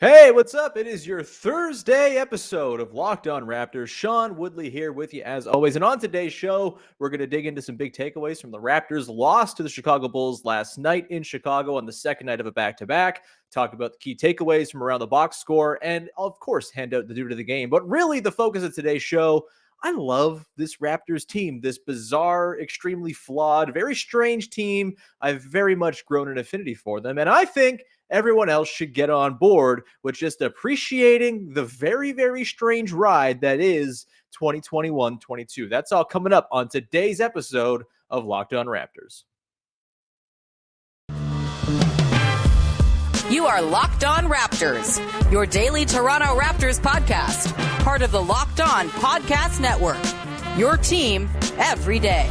Hey, what's up? It is your Thursday episode of Locked On Raptors. Sean Woodley here with you as always. And on today's show, we're going to dig into some big takeaways from the Raptors' loss to the Chicago Bulls last night in Chicago on the second night of a back-to-back. Talk about the key takeaways from around the box score and, of course, hand out the dude of the game. But really, the focus of today's show, I love this Raptors team, this bizarre, extremely flawed, very strange team. I've very much grown an affinity for them. And I think everyone else should get on board with just appreciating the very, very strange ride that is 2021-22. That's all coming up on today's episode of Locked On Raptors. You are Locked On Raptors, your daily Toronto Raptors podcast, part of the Locked On Podcast Network, your team every day.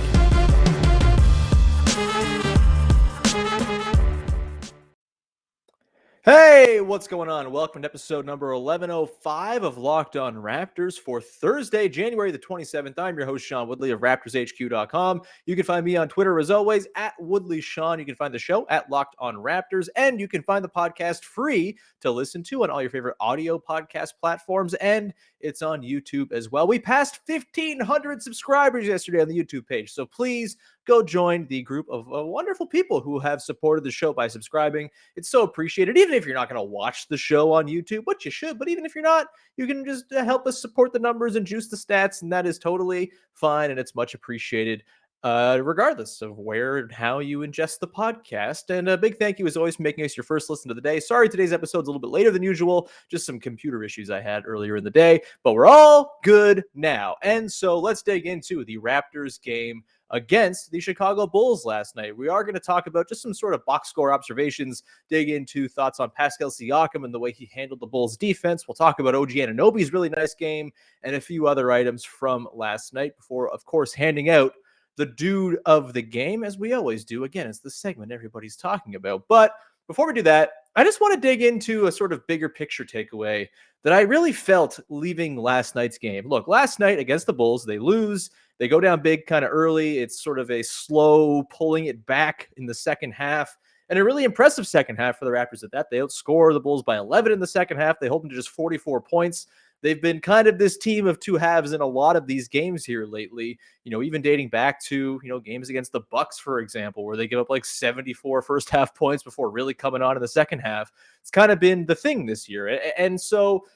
Hey, what's going on? Welcome to episode number 1105 of Locked On Raptors for Thursday, January the 27th. I'm your host, Sean Woodley of RaptorsHQ.com. You can find me on Twitter, as always, at WoodleySean. You can find the show at Locked On Raptors, and you can find the podcast free to listen to on all your favorite audio podcast platforms, and it's on YouTube as well. We passed 1,500 subscribers yesterday on the YouTube page, so please go join the group of wonderful people who have supported the show by subscribing. It's so appreciated. Even if you're not going to watch the show on YouTube, which you should, but even if you're not, you can just help us support the numbers and juice the stats, and that is totally fine, and it's much appreciated regardless of where and how you ingest the podcast. And a big thank you as always for making us your first listen of the day. Sorry, today's episode's a little bit later than usual. Just some computer issues I had earlier in the day, but we're all good now. And so let's dig into the Raptors game against the Chicago Bulls last night. We are going to talk about just some sort of box score observations, dig into thoughts on Pascal Siakam and the way he handled the Bulls defense. We'll talk about OG Anunoby's really nice game and a few other items from last night before, of course, handing out the dude of the game, as we always do. Again, it's the segment everybody's talking about. But before we do that, I just want to dig into a sort of bigger picture takeaway that I really felt leaving last night's game. Look, last night against the Bulls, they lose. They go down big kind of early. It's sort of a slow pulling it back in the second half. And a really impressive second half for the Raptors at that. They outscore the Bulls by 11 in the second half. They hold them to just 44 points. They've been kind of this team of two halves in a lot of these games here lately, even dating back to, games against the Bucks, for example, where they give up like 74 first half points before really coming on in the second half. It's kind of been the thing this year. And so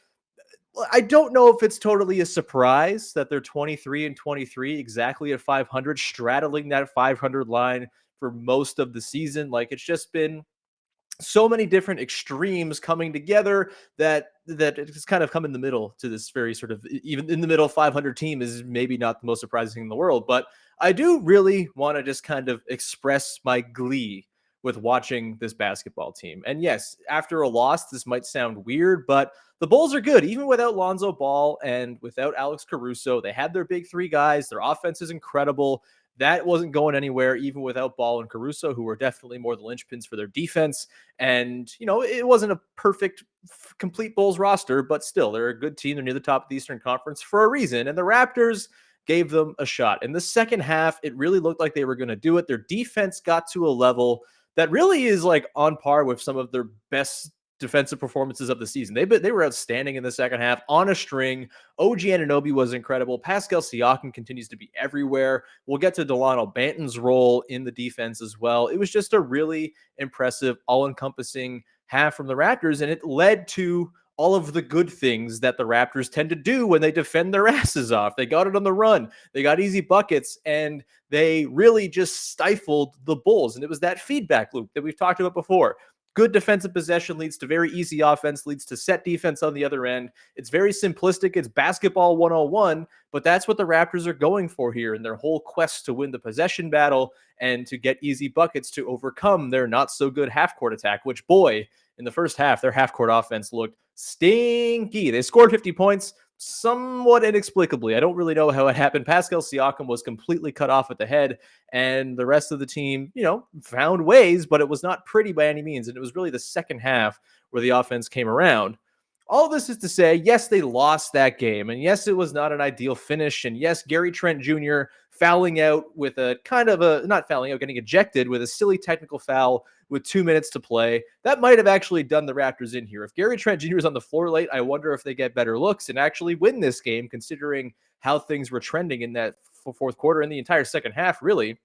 I don't know if it's totally a surprise that they're 23-23, exactly at 500, straddling that 500 line for most of the season. Like, it's just been so many different extremes coming together that it's kind of come in the middle to this very sort of, even in the middle 500 team is maybe not the most surprising thing in the world. But I do really want to just kind of express my glee with watching this basketball team. And yes, after a loss, this might sound weird, but the Bulls are good. Even without Lonzo Ball and without Alex Caruso, they had their big three guys. Their offense is incredible. That wasn't going anywhere, even without Ball and Caruso, who were definitely more the linchpins for their defense. And, it wasn't a perfect, complete Bulls roster, but still, they're a good team. They're near the top of the Eastern Conference for a reason. And the Raptors gave them a shot. In the second half, it really looked like they were going to do it. Their defense got to a level that really is like on par with some of their best defensive performances of the season. They were outstanding in the second half on a string. OG Anunoby was incredible. Pascal Siakam continues to be everywhere. We'll get to Dalano Banton's role in the defense as well. It was just a really impressive, all-encompassing half from the Raptors, and it led to all of the good things that the Raptors tend to do when they defend their asses off. They got it on the run. They got easy buckets, and they really just stifled the Bulls. And it was that feedback loop that we've talked about before. Good defensive possession leads to very easy offense, leads to set defense on the other end. It's very simplistic. It's basketball 101, but that's what the Raptors are going for here in their whole quest to win the possession battle and to get easy buckets to overcome their not-so-good half-court attack, which, boy, in the first half, their half-court offense looked stinky. They scored 50 points somewhat inexplicably. I don't really know how it happened. Pascal Siakam was completely cut off at the head, and the rest of the team, found ways, but it was not pretty by any means. And it was really the second half where the offense came around. All this is to say, yes, they lost that game. And yes, it was not an ideal finish. And yes, Gary Trent Jr. fouling out with a kind of not fouling out, getting ejected with a silly technical foul with 2 minutes to play. That might have actually done the Raptors in here. If Gary Trent Jr. is on the floor late, I wonder if they get better looks and actually win this game, considering how things were trending in that fourth quarter and the entire second half, really.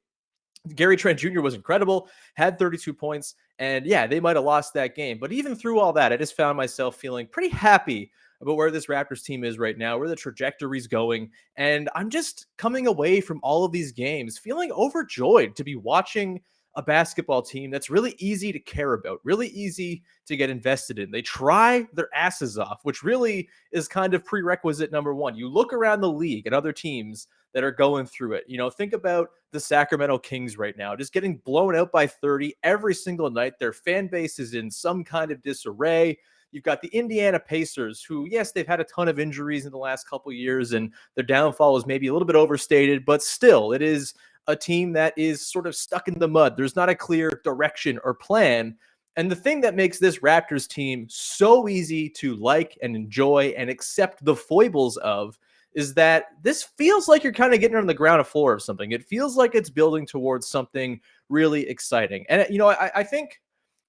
Gary Trent Jr. was incredible, had 32 points, and yeah, they might have lost that game. But even through all that, I just found myself feeling pretty happy about where this Raptors team is right now, where the trajectory's going. And I'm just coming away from all of these games feeling overjoyed to be watching a basketball team that's really easy to care about, really easy to get invested in. They try their asses off, which really is kind of prerequisite number one. You look around the league at other teams that are going through it. Think about the Sacramento Kings right now, just getting blown out by 30 every single night. Their fan base is in some kind of disarray. You've got the Indiana Pacers, who, yes, they've had a ton of injuries in the last couple of years, and their downfall is maybe a little bit overstated, but still, it is a team that is sort of stuck in the mud. There's not a clear direction or plan. And the thing that makes this Raptors team so easy to like and enjoy and accept the foibles of is that this feels like you're kind of getting on the ground floor of something. It feels like it's building towards something really exciting. And, I think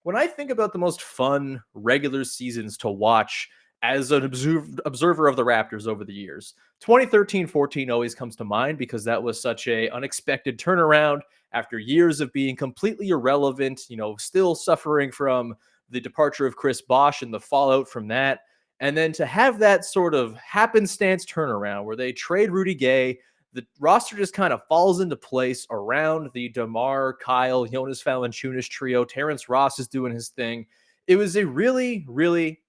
when I think about the most fun regular seasons to watch as an observer of the Raptors over the years, 2013-14 always comes to mind because that was such a unexpected turnaround after years of being completely irrelevant, still suffering from the departure of Chris Bosh and the fallout from that. And then to have that sort of happenstance turnaround where they trade Rudy Gay, the roster just kind of falls into place around the DeMar, Kyle, Jonas Valanciunas trio. Terrence Ross is doing his thing. It was a really, really,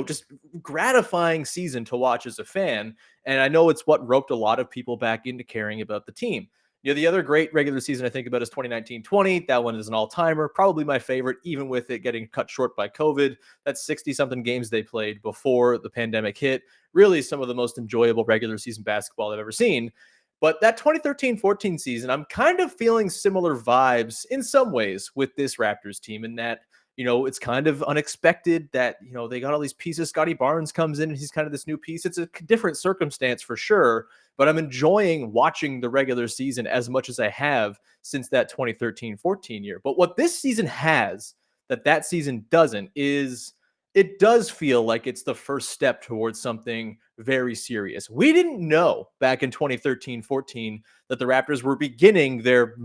just gratifying season to watch as a fan. And I know it's what roped a lot of people back into caring about the team. The other great regular season I think about is 2019-20. That one is an all-timer, probably my favorite, even with it getting cut short by COVID. That's 60-something games they played before the pandemic hit. Really some of the most enjoyable regular season basketball I've ever seen. But that 2013-14 season, I'm kind of feeling similar vibes in some ways with this Raptors team in that, it's kind of unexpected that, they got all these pieces. Scottie Barnes comes in and he's kind of this new piece. It's a different circumstance for sure, but I'm enjoying watching the regular season as much as I have since that 2013-14 year. But what this season has that season doesn't is it does feel like it's the first step towards something very serious. We didn't know back in 2013-14 that the Raptors were beginning their,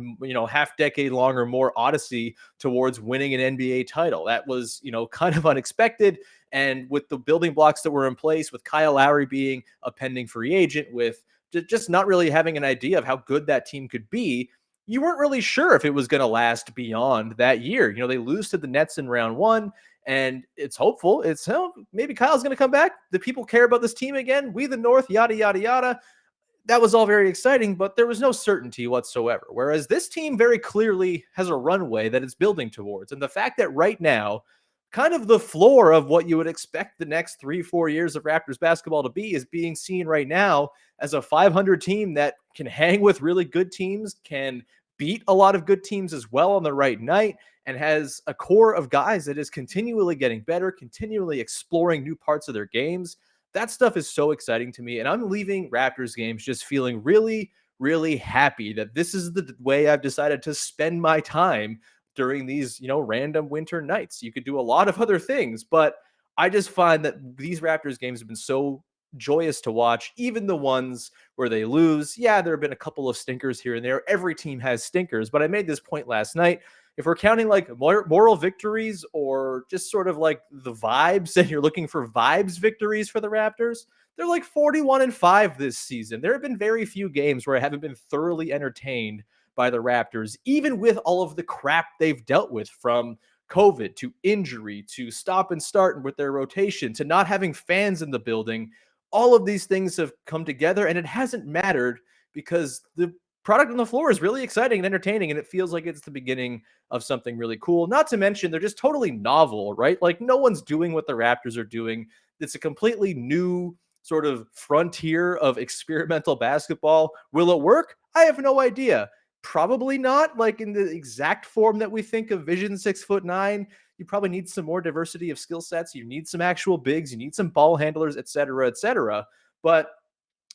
half decade long or more odyssey towards winning an NBA title. That was, kind of unexpected. And with the building blocks that were in place, with Kyle Lowry being a pending free agent, with just not really having an idea of how good that team could be, you weren't really sure if it was going to last beyond that year. They lose to the Nets in round one. And it's hopeful. It's maybe Kyle's going to come back. The people care about this team again. We the North, yada, yada, yada. That was all very exciting, but there was no certainty whatsoever. Whereas this team very clearly has a runway that it's building towards. And the fact that right now, kind of the floor of what you would expect the next 3-4 years of Raptors basketball to be is being seen right now as a 500 team that can hang with really good teams, can beat a lot of good teams as well on the right night, and has a core of guys that is continually getting better, continually exploring new parts of their games. That stuff is so exciting to me. And I'm leaving Raptors games just feeling really, really happy that this is the way I've decided to spend my time during these, random winter nights. You could do a lot of other things, but I just find that these Raptors games have been so joyous to watch, even the ones where they lose. Yeah, there have been a couple of stinkers here and there. Every team has stinkers, but I made this point last night. If we're counting like moral victories or just sort of like the vibes, and you're looking for vibes victories for the Raptors, they're like 41-5 this season. There have been very few games where I haven't been thoroughly entertained by the Raptors, even with all of the crap they've dealt with, from COVID to injury to stop and start with their rotation to not having fans in the building. All of these things have come together, and it hasn't mattered because the product on the floor is really exciting and entertaining, and it feels like it's the beginning of something really cool. Not to mention, they're just totally novel, right? Like, no one's doing what the Raptors are doing. It's a completely new sort of frontier of experimental basketball. Will it work? I have no idea. Probably not, like in the exact form that we think of Vision 6'9". You probably need some more diversity of skill sets. You need some actual bigs. You need some ball handlers, et cetera, et cetera. But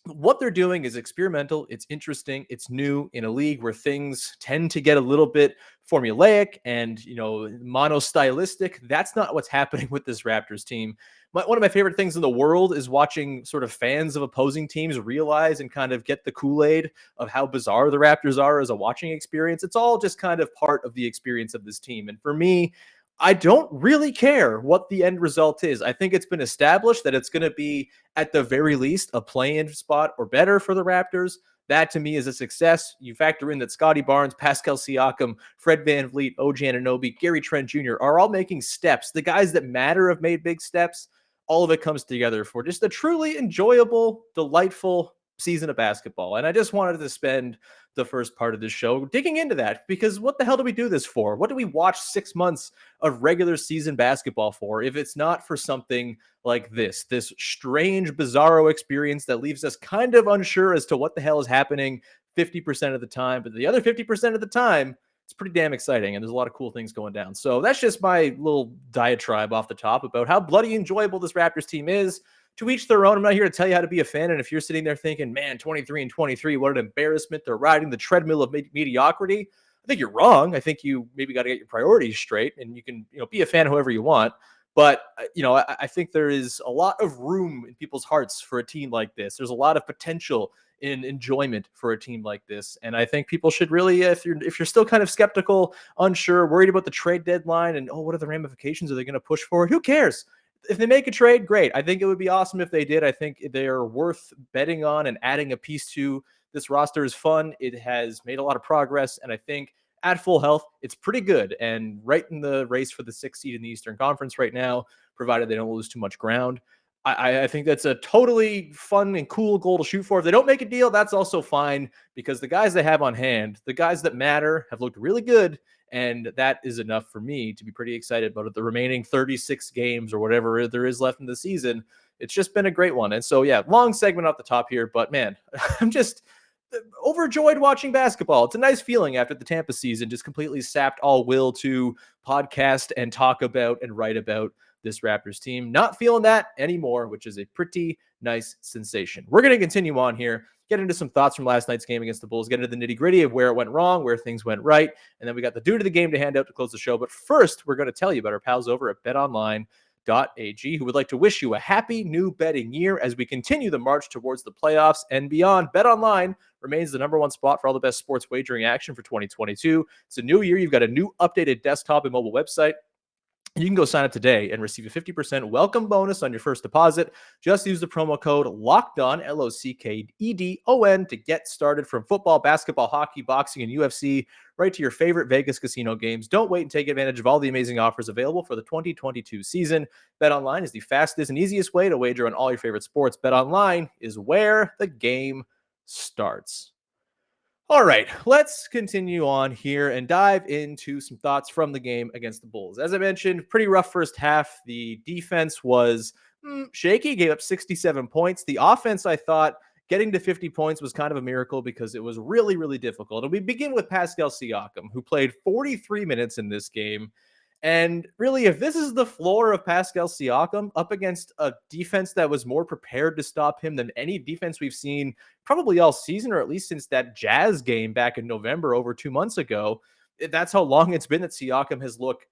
what they're doing is experimental. It's interesting. It's new in a league where things tend to get a little bit formulaic and, monostylistic. That's not what's happening with this Raptors team. One of my favorite things in the world is watching sort of fans of opposing teams realize and kind of get the Kool-Aid of how bizarre the Raptors are as a watching experience. It's all just kind of part of the experience of this team. And for me, I don't really care what the end result is. I think it's been established that it's going to be, at the very least, a play-in spot or better for the Raptors. That to me is a success. You factor in that Scottie Barnes, Pascal Siakam, Fred VanVleet, OG Anunoby, Gary Trent Jr. are all making steps. The guys that matter have made big steps. All of it comes together for just a truly enjoyable, delightful season of basketball. And I just wanted to spend the first part of this show digging into that, because what the hell do we do this for? What do we watch 6 months of regular season basketball for if it's not for something like this strange, bizarro experience that leaves us kind of unsure as to what the hell is happening 50% of the time, but the other 50% of the time, it's pretty damn exciting, and there's a lot of cool things going down. So that's just my little diatribe off the top about how bloody enjoyable this Raptors team is. To each their own. I'm not here to tell you how to be a fan. And if you're sitting there thinking, man, 23-23, what an embarrassment, they're riding the treadmill of mediocrity, I think you're wrong. I think you maybe got to get your priorities straight, and you can, be a fan however you want. But, I think there is a lot of room in people's hearts for a team like this. There's a lot of potential in enjoyment for a team like this. And I think people should really, if you're still kind of skeptical, unsure, worried about the trade deadline and, what are the ramifications? Are they going to push forward? Who cares? If they make a trade, great. I think it would be awesome if they did. I think they are worth betting on, and adding a piece to this roster is fun. It has made a lot of progress, and I think at full health, it's pretty good and right in the race for the 6th seed in the Eastern Conference right now, provided they don't lose too much ground. I think that's a totally fun and cool goal to shoot for. If they don't make a deal, that's also fine, because the guys they have on hand, the guys that matter, have looked really good. And that is enough for me to be pretty excited about the remaining 36 games or whatever there is left in the season. It's just been a great one. And so, yeah, long segment off the top here, but man, I'm just overjoyed watching basketball. It's a nice feeling after the Tampa season just completely sapped all will to podcast and talk about and write about this Raptors team. Not feeling that anymore, which is a pretty nice sensation. We're going to continue on here, get into some thoughts from last night's game against the Bulls, get into the nitty-gritty of where it went wrong, where things went right, and then we got the dude of the game to hand out to close the show. But first, we're going to tell you about our pals over at BetOnline AG, who would like to wish you a happy new betting year as we continue the march towards the playoffs and beyond. BetOnline remains the number one spot for all the best sports wagering action for 2022. It's a new year. You've got a new updated desktop and mobile website. You can go sign up today and receive a 50% welcome bonus on your first deposit. Just use the promo code LOCKEDON, LOCKEDON, to get started. From football, basketball, hockey, boxing, and UFC, right to your favorite Vegas casino games. Don't wait and take advantage of all the amazing offers available for the 2022 season. BetOnline is the fastest and easiest way to wager on all your favorite sports. BetOnline is where the game starts. All right, let's continue on here and dive into some thoughts from the game against the Bulls. As I mentioned, pretty rough first half. The defense was shaky, gave up 67 points. The offense, I thought, getting to 50 points was kind of a miracle because it was really, really difficult. And we begin with Pascal Siakam, who played 43 minutes in this game. And really, if this is the floor of Pascal Siakam up against a defense that was more prepared to stop him than any defense we've seen probably all season, or at least since that Jazz game back in November over 2 months ago, that's how long it's been that Siakam has looked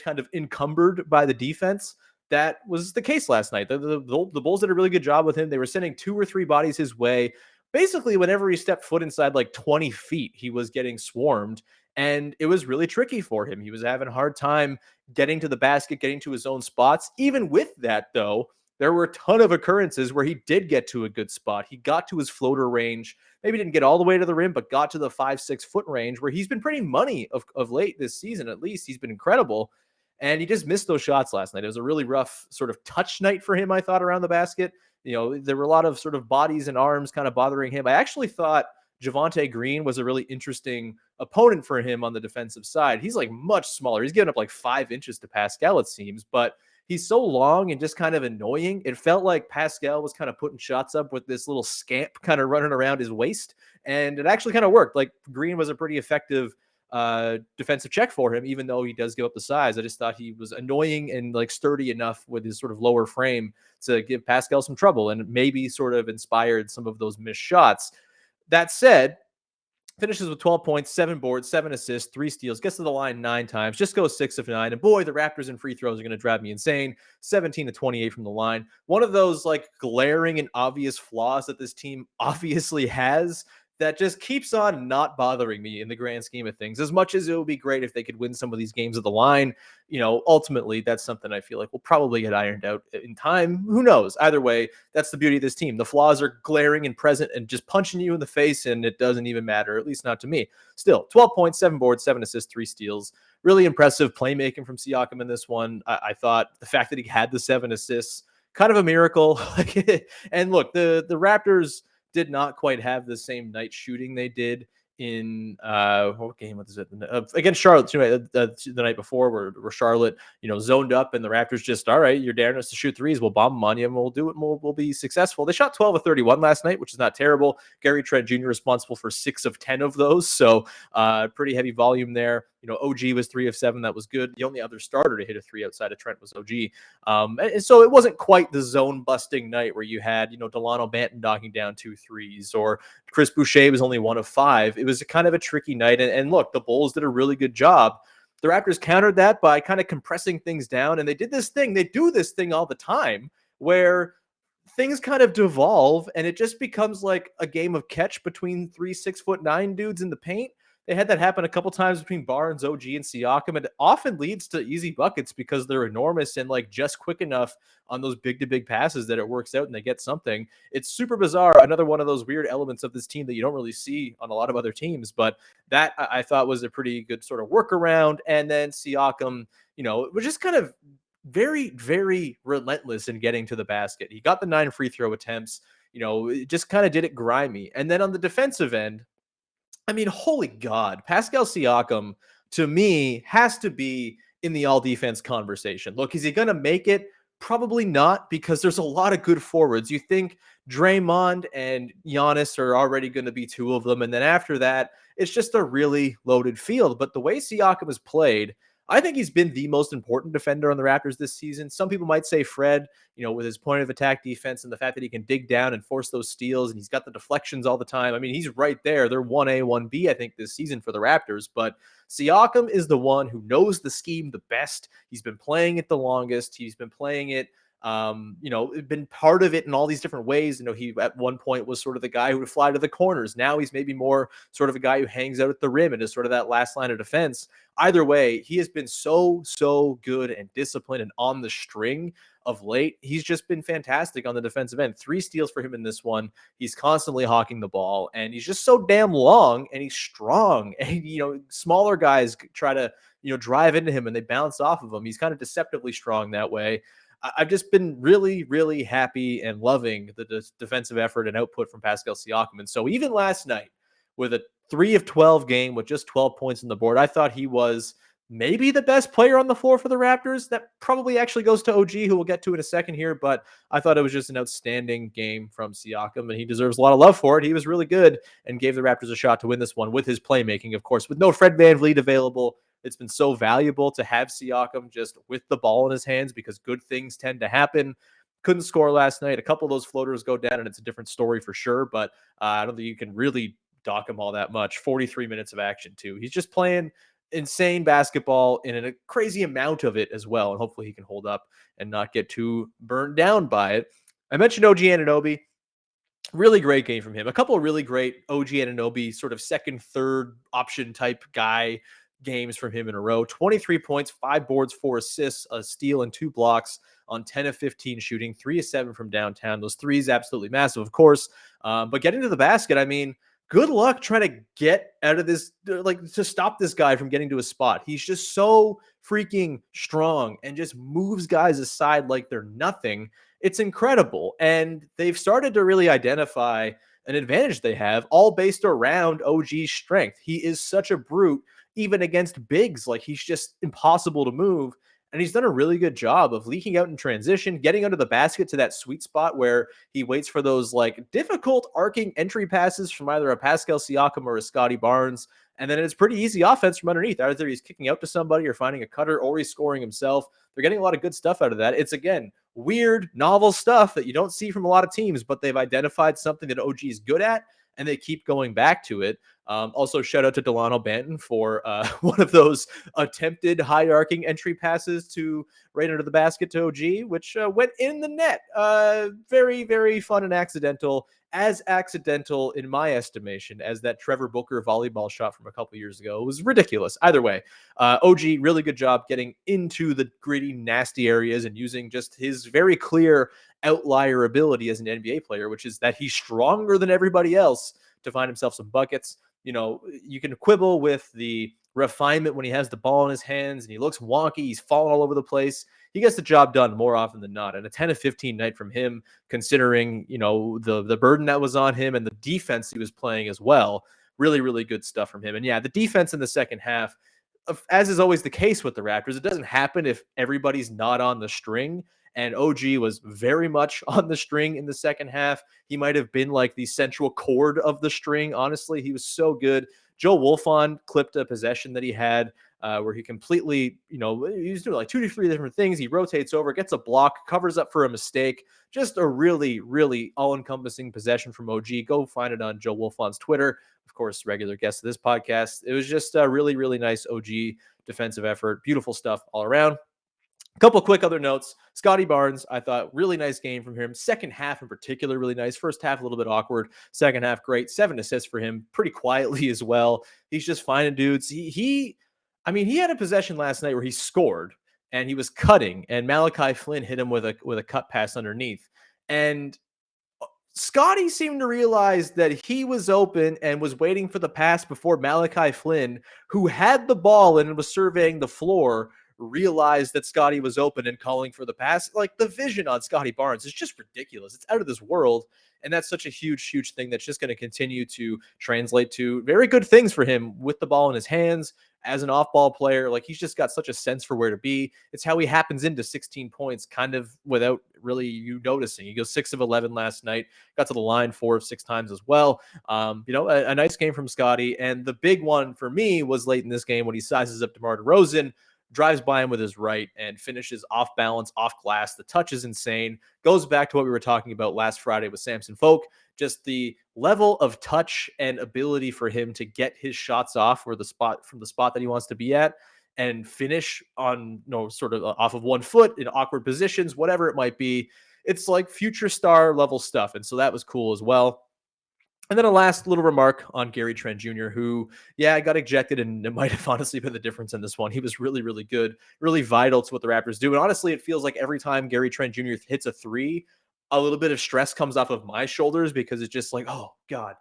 kind of encumbered by the defense. That was the case last night. The Bulls did a really good job with him. They were sending 2 or 3 bodies his way. Basically, whenever he stepped foot inside like 20 feet, he was getting swarmed. And it was really tricky for him. He was having a hard time getting to the basket, getting to his own spots. Even with that, though, there were a ton of occurrences where he did get to a good spot. He got to his floater range. Maybe didn't get all the way to the rim, but got to the 5-6 foot range where he's been pretty money of late this season. At least he's been incredible. And he just missed those shots last night. It was a really rough sort of touch night for him, I thought, around the basket. There were a lot of sort of bodies and arms kind of bothering him. I actually thought Javonte Green was a really interesting opponent for him on the defensive side. He's like much smaller. He's given up like 5 inches to Pascal, it seems, but he's so long and just kind of annoying. It felt like Pascal was kind of putting shots up with this little scamp kind of running around his waist, and it actually kind of worked. Like Green was a pretty effective defensive check for him, even though he does give up the size. I just thought he was annoying and like sturdy enough with his sort of lower frame to give Pascal some trouble and maybe sort of inspired some of those missed shots. That said, finishes with 12 points, 7 boards, 7 assists, 3 steals, gets to the line 9 times, just goes 6 of 9. And boy, the Raptors and free throws are going to drive me insane. 17 to 28 from the line. One of those like glaring and obvious flaws that this team obviously has that just keeps on not bothering me in the grand scheme of things. As much as it would be great if they could win some of these games at the line, ultimately that's something I feel like will probably get ironed out in time. Who knows? Either way, that's the beauty of this team. The flaws are glaring and present and just punching you in the face, and it doesn't even matter, at least not to me. Still, 12 points, 7 boards, 7 assists, 3 steals. Really impressive playmaking from Siakam in this one. I thought the fact that he had the 7 assists, kind of a miracle. And look, the Raptors did not quite have the same night shooting they did in what game was it against Charlotte the night before, where Charlotte zoned up and the Raptors just, all right, you're daring us to shoot threes, we'll bomb them on you and we'll do it and we'll be successful. They shot 12 of 31 last night, which is not terrible. Gary Trent Jr. responsible for 6 of 10 of those, so pretty heavy volume there. OG was 3 of 7. That was good. The only other starter to hit a 3 outside of Trent was OG. And so it wasn't quite the zone busting night where you had, Dalano Banton knocking down 2 threes, or Chris Boucher was only 1 of 5. It was kind of a tricky night. And look, the Bulls did a really good job. The Raptors countered that by kind of compressing things down. And they did this thing. They do this thing all the time where things kind of devolve and it just becomes like a game of catch between 3 6'9" dudes in the paint. They had that happen a couple times between Barnes, OG, and Siakam. It often leads to easy buckets because they're enormous and like just quick enough on those big-to-big passes that it works out and they get something. It's super bizarre. Another one of those weird elements of this team that you don't really see on a lot of other teams, but that I thought was a pretty good sort of workaround. And then Siakam, was just kind of very, very relentless in getting to the basket. He got the 9 free throw attempts, it just kind of did it grimy. And then on the defensive end, I mean, holy God, Pascal Siakam, to me, has to be in the all-defense conversation. Look, is he going to make it? Probably not, because there's a lot of good forwards. You think Draymond and Giannis are already going to be 2 of them, and then after that, it's just a really loaded field. But the way Siakam has played, I think he's been the most important defender on the Raptors this season. Some people might say Fred, with his point of attack defense and the fact that he can dig down and force those steals and he's got the deflections all the time. I mean, he's right there. They're 1A, 1B, I think, this season for the Raptors. But Siakam is the one who knows the scheme the best. He's been playing it the longest. He's been playing it been part of it in all these different ways. He at one point was sort of the guy who would fly to the corners. Now he's maybe more sort of a guy who hangs out at the rim and is sort of that last line of defense. Either way, he has been so good and disciplined and on the string of late. He's just been fantastic on the defensive end. 3 steals for him in this one. He's constantly hawking the ball and he's just so damn long and he's strong. And, smaller guys try to, drive into him and they bounce off of him. He's kind of deceptively strong that way. I've just been really, really happy and loving the defensive effort and output from Pascal Siakam. And so even last night with a 3 of 12 game with just 12 points on the board, I thought he was maybe the best player on the floor for the Raptors. That probably actually goes to OG, who we'll get to in a second here, but I thought it was just an outstanding game from Siakam, and he deserves a lot of love for it. He was really good and gave the Raptors a shot to win this one with his playmaking, of course, with no Fred VanVleet available. It's been so valuable to have Siakam just with the ball in his hands because good things tend to happen. Couldn't score last night. A couple of those floaters go down, and it's a different story for sure, but I don't think you can really dock him all that much. 43 minutes of action, too. He's just playing insane basketball and in a crazy amount of it as well, and hopefully he can hold up and not get too burned down by it. I mentioned OG Anunoby. Really great game from him. A couple of really great OG Anunoby sort of second, third option type guy games from him in a row. 23 points, 5 boards, 4 assists, a steal, and 2 blocks on 10 of 15 shooting, 3 of 7 from downtown. Those threes absolutely massive, of course. But getting to the basket, I mean, good luck trying to get out of this, like to stop this guy from getting to a spot. He's just so freaking strong and just moves guys aside like they're nothing. It's incredible. And they've started to really identify an advantage they have, all based around OG's strength. He is such a brute, even against bigs. Like, he's just impossible to move. And he's done a really good job of leaking out in transition, getting under the basket to that sweet spot where he waits for those like difficult arcing entry passes from either a Pascal Siakam or a Scottie Barnes. And then it's pretty easy offense from underneath. Either he's kicking out to somebody or finding a cutter, or he's scoring himself. They're getting a lot of good stuff out of that. It's, again, weird, novel stuff that you don't see from a lot of teams, but they've identified something that OG is good at, and they keep going back to it. Also, shout out to Dalano Banton for one of those attempted high arcing entry passes to right under the basket to OG, which went in the net. Very, very fun and accidental. As accidental, in my estimation, as that Trevor Booker volleyball shot from a couple years ago. It was ridiculous. Either way, OG, really good job getting into the gritty, nasty areas and using just his very clear outlier ability as an NBA player, which is that he's stronger than everybody else to find himself some buckets. You know, you can quibble with the refinement when he has the ball in his hands and he looks wonky. He's falling all over the place. He gets the job done more often than not. And a 10 of 15 night from him, considering, you know, the burden that was on him and the defense he was playing as well. Really, really good stuff from him. And yeah, the defense in the second half, as is always the case with the Raptors, it doesn't happen if everybody's not on the string. And OG was very much on the string in the second half. He might have been like the central chord of the string. Honestly, he was so good. Joe Wolfond clipped a possession that he had where he completely, you know, he's doing like 2 to 3 different things. He rotates over, gets a block, covers up for a mistake. Just a really, really all-encompassing possession from OG. Go find it on Joe Wolfond's Twitter. Of course, regular guest of this podcast. It was just a really, really nice OG defensive effort. Beautiful stuff all around. A couple quick other notes. Scottie Barnes, I thought, really nice game from him. Second half in particular, really nice. First half, a little bit awkward. Second half, great. 7 assists for him, pretty quietly as well. He's just finding dudes. He had a possession last night where he scored and he was cutting, and Malachi Flynn hit him with a cut pass underneath. And Scottie seemed to realize that he was open and was waiting for the pass before Malachi Flynn, who had the ball and was surveying the floor, realized that Scottie was open and calling for the pass. Like, the vision on Scottie Barnes is just ridiculous. It's out of this world. And that's such a huge, huge thing that's just going to continue to translate to very good things for him with the ball in his hands as an off-ball player. Like, he's just got such a sense for where to be. It's how he happens into 16 points kind of without really you noticing. He goes 6 of 11 last night, got to the line 4 of 6 times as well. A nice game from Scottie. And the big one for me was late in this game when he sizes up DeMar DeRozan, drives by him with his right and finishes off balance, off glass. The touch is insane. Goes back to what we were talking about last Friday with Samson Folk. Just the level of touch and ability for him to get his shots off from the spot that he wants to be at and finish on, sort of off of 1 foot in awkward positions, whatever it might be. It's like future star level stuff. And so that was cool as well. And then a last little remark on Gary Trent Jr., who, got ejected, and it might have honestly been the difference in this one. He was really, really good, really vital to what the Raptors do. And honestly, it feels like every time Gary Trent Jr. hits a 3, a little bit of stress comes off of my shoulders, because it's just like, oh, God,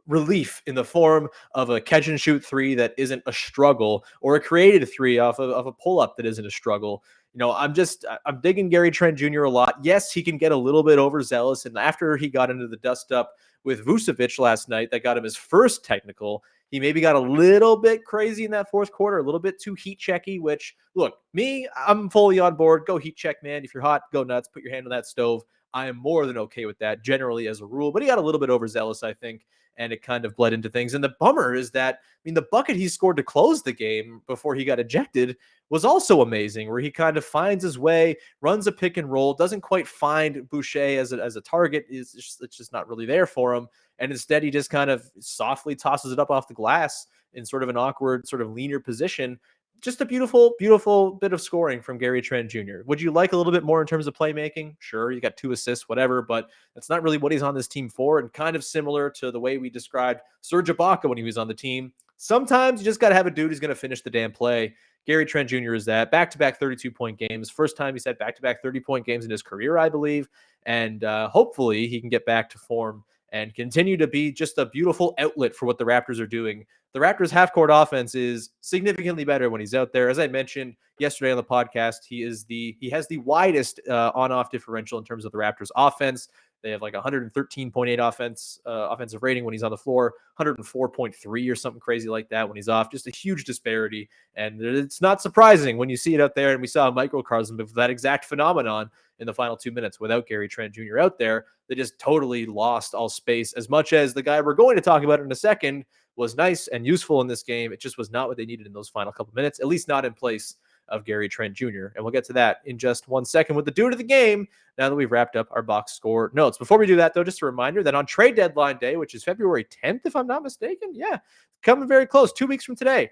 relief in the form of a catch and shoot 3 that isn't a struggle, or a created 3 off of a pull-up that isn't a struggle. I'm digging Gary Trent Jr. a lot. Yes, he can get a little bit overzealous. And after he got into the dust up with Vucevic last night, that got him his first technical, he maybe got a little bit crazy in that fourth quarter, a little bit too heat checky, which, look, I'm fully on board. Go heat check, man. If you're hot, go nuts. Put your hand on that stove. I am more than okay with that generally as a rule, but he got a little bit overzealous, I think, and it kind of bled into things. And the bummer is that, the bucket he scored to close the game before he got ejected was also amazing, where he kind of finds his way, runs a pick and roll, doesn't quite find Boucher as a target. It's just not really there for him. And instead, he just kind of softly tosses it up off the glass in sort of an awkward, sort of leaner position. Just a beautiful, beautiful bit of scoring from Gary Trent Jr. Would you like a little bit more in terms of playmaking? Sure, you got 2 assists, whatever, but that's not really what he's on this team for. And kind of similar to the way we described Serge Ibaka when he was on the team. Sometimes you just got to have a dude who's going to finish the damn play. Gary Trent Jr. is that. Back-to-back 32-point games. First time he's had back-to-back 30-point games in his career, I believe. And hopefully he can get back to form and continue to be just a beautiful outlet for what the Raptors are doing. The Raptors' half-court offense is significantly better when he's out there. As I mentioned yesterday on the podcast, he has the widest on-off differential in terms of the Raptors' offense. They have like 113.8 offensive rating when he's on the floor, 104.3 or something crazy like that when he's off. Just a huge disparity. And it's not surprising when you see it out there. And we saw a microcosm of that exact phenomenon in the final 2 minutes without Gary Trent Jr. out there. They just totally lost all space, as much as the guy we're going to talk about in a second was nice and useful in this game. It just was not what they needed in those final couple minutes, at least not in place of Gary Trent Jr. And we'll get to that in just 1 second with the dude of the game now that we've wrapped up our box score notes. Before we do that, though, just a reminder that on trade deadline day, which is February 10th, if I'm not mistaken, coming very close, 2 weeks from today,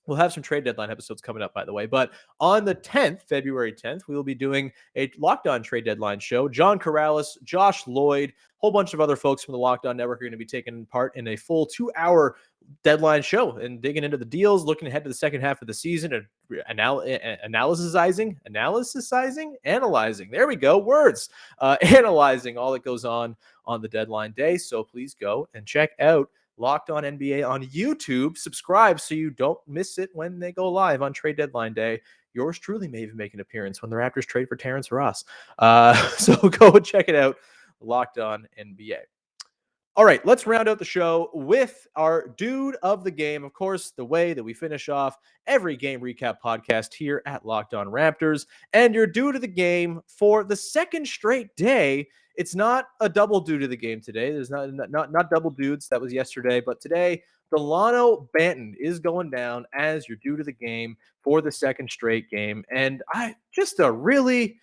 we'll have some trade deadline episodes coming up, by the way. But on the 10th, February 10th, we will be doing a Locked On trade deadline show. John Corrales, Josh Lloyd, a whole bunch of other folks from the Locked On Network are going to be taking part in a full 2-hour deadline show and digging into the deals, looking ahead to the second half of the season and analyzing. There we go. Words. Analyzing all that goes on the deadline day. So please go and check out Locked On NBA on YouTube. Subscribe so you don't miss it when they go live on trade deadline day. Yours truly may even make an appearance when the Raptors trade for Terrence Ross. So go and check it out. Locked On NBA. All right, let's round out the show with our dude of the game. Of course, the way that we finish off every game recap podcast here at Locked On Raptors. And your dude of the game for the second straight day. It's not a double dude of the game today. There's not double dudes. That was yesterday. But today, Dalano Banton is going down as your dude of the game for the second straight game. And just a really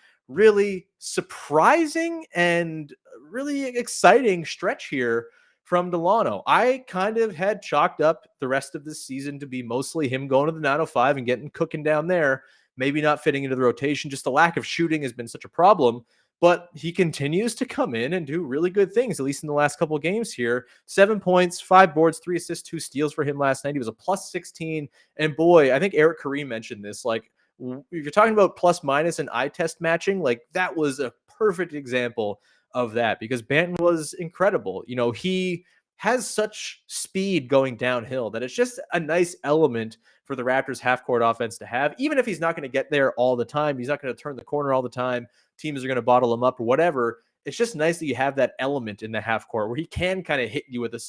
surprising and really exciting stretch here from Dalano. I kind of had chalked up the rest of this season to be mostly him going to the 905 and getting cooking down there, maybe not fitting into the rotation. Just the lack of shooting has been such a problem, but he continues to come in and do really good things, at least in the last couple of games here. 7 points, 5 boards, 3 assists, 2 steals for him last night. He was a plus 16. And boy, I think Eric Kareem mentioned this, like, if you're talking about plus minus and eye test matching, like that was a perfect example of that because Banton was incredible. You know, he has such speed going downhill that it's just a nice element for the Raptors half court offense to have, even if he's not going to get there all the time. He's not going to turn the corner all the time. Teams are going to bottle him up or whatever. It's just nice that you have that element in the half court where he can kind of hit you with a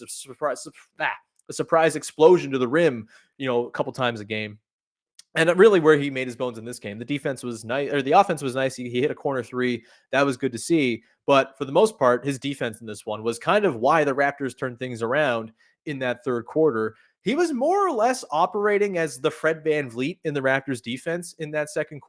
surprise explosion to the rim, a couple times a game. And really where he made his bones in this game, the defense was nice, or the offense was nice. He hit a corner three. That was good to see. But for the most part, his defense in this one was kind of why the Raptors turned things around in that third quarter. He was more or less operating as the Fred VanVleet in the Raptors defense in that second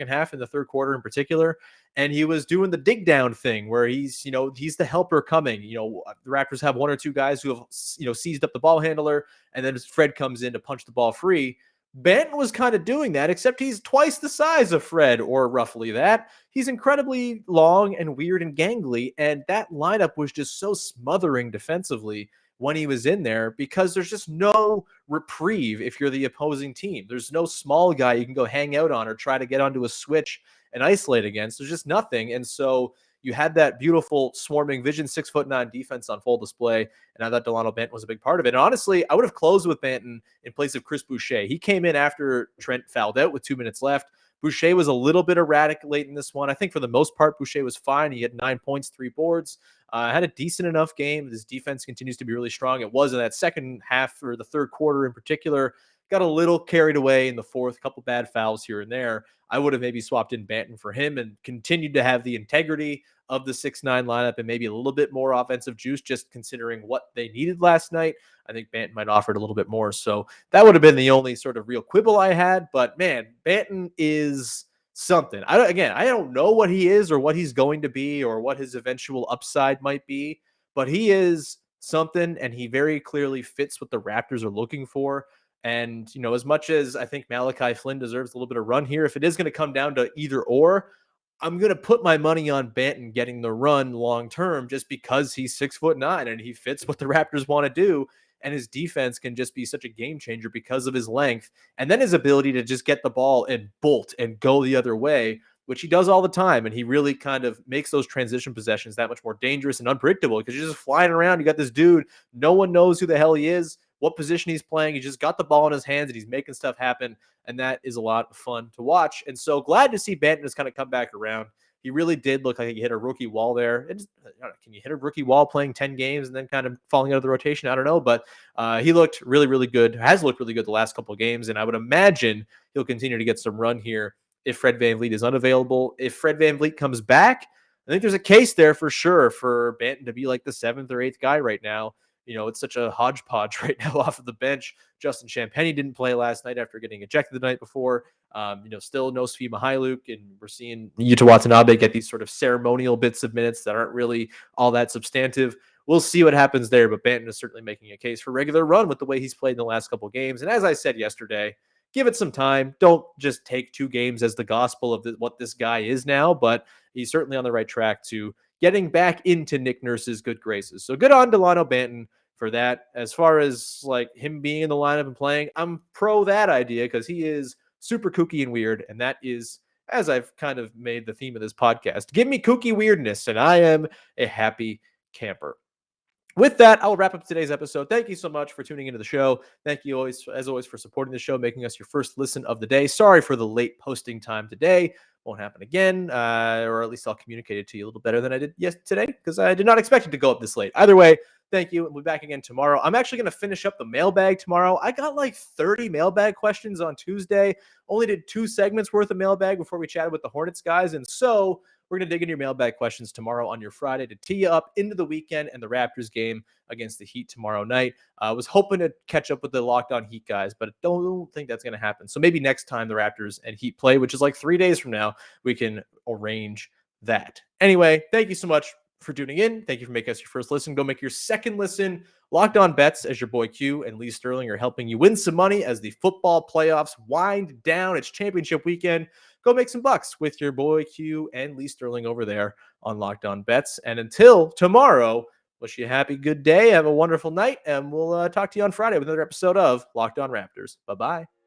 half, in the third quarter in particular. And he was doing the dig down thing where he's the helper coming. The Raptors have one or two guys who have, seized up the ball handler, and then Fred comes in to punch the ball free. Banton was kind of doing that, except he's twice the size of Fred, or roughly that. He's incredibly long and weird and gangly, and that lineup was just so smothering defensively when he was in there because there's just no reprieve if you're the opposing team. There's no small guy you can go hang out on or try to get onto a switch and isolate against. There's just nothing. And so you had that beautiful swarming vision 6'9" defense on full display, and I thought Dalano Banton was a big part of it. And honestly, I would have closed with Banton in place of Chris Boucher. He came in after Trent fouled out with 2 minutes left. Boucher was a little bit erratic late in this one. I think for the most part, Boucher was fine. He had 9 points, 3 boards. Had a decent enough game. His defense continues to be really strong. It was in that second half, or the third quarter in particular. Got a little carried away in the fourth, couple bad fouls here and there. I would have maybe swapped in Banton for him and continued to have the integrity of the 6'9" lineup and maybe a little bit more offensive juice, just considering what they needed last night. I think Banton might offer it a little bit more. So that would have been the only sort of real quibble I had. But man, Banton is something. I don't know what he is or what he's going to be or what his eventual upside might be, but he is something, and he very clearly fits what the Raptors are looking for. And, as much as I think Malachi Flynn deserves a little bit of run here, if it is going to come down to either or, I'm going to put my money on Banton getting the run long-term just because he's 6'9" and he fits what the Raptors want to do. And his defense can just be such a game changer because of his length. And then his ability to just get the ball and bolt and go the other way, which he does all the time. And he really kind of makes those transition possessions that much more dangerous and unpredictable because you're just flying around. You got this dude. No one knows who the hell he is, what position he's playing. He just got the ball in his hands and he's making stuff happen. And that is a lot of fun to watch. And so glad to see Banton just kind of come back around. He really did look like he hit a rookie wall there. Can you hit a rookie wall playing 10 games and then kind of falling out of the rotation? I don't know, but he looked really, really good, has looked really good the last couple of games, and I would imagine he'll continue to get some run here if Fred VanVleet is unavailable. If Fred VanVleet comes back, I think there's a case there for sure for Banton to be like the 7th or 8th guy right now. it's such a hodgepodge right now off of the bench. Justin Champagnie didn't play last night after getting ejected the night before. Still no Svi Mihailuk, and we're seeing Yuta Watanabe get these sort of ceremonial bits of minutes that aren't really all that substantive. We'll see what happens there, but Banton is certainly making a case for regular run with the way he's played in the last couple of games. And as I said yesterday, give it some time. Don't just take 2 games as the gospel of what this guy is now, but he's certainly on the right track to getting back into Nick Nurse's good graces. So good on Dalano Banton for that. As far as like him being in the lineup and playing, I'm pro that idea because he is super kooky and weird. And that is, as I've kind of made the theme of this podcast, give me kooky weirdness and I am a happy camper. With that, I'll wrap up today's episode. Thank you so much for tuning into the show. Thank you as always, for supporting the show, making us your first listen of the day. Sorry for the late posting time today. Won't happen again, or at least I'll communicate it to you a little better than I did today because I did not expect it to go up this late. Either way, thank you. We'll be back again tomorrow. I'm actually going to finish up the mailbag tomorrow. I got like 30 mailbag questions on Tuesday. Only did 2 segments worth of mailbag before we chatted with the Hornets guys. And so we're going to dig into your mailbag questions tomorrow on your Friday to tee you up into the weekend and the Raptors game against the Heat tomorrow night. I was hoping to catch up with the Locked On Heat guys, but I don't think that's going to happen. So maybe next time the Raptors and Heat play, which is like 3 days from now, we can arrange that. Anyway, thank you so much for tuning in. Thank you for making us your first listen. Go make your second listen. Locked On Bets, as your boy Q and Lee Sterling are helping you win some money as the football playoffs wind down. It's championship weekend. Go make some bucks with your boy Q and Lee Sterling over there on Locked On Bets. And until tomorrow, wish you a happy, good day. Have a wonderful night. And we'll talk to you on Friday with another episode of Locked On Raptors. Bye-bye.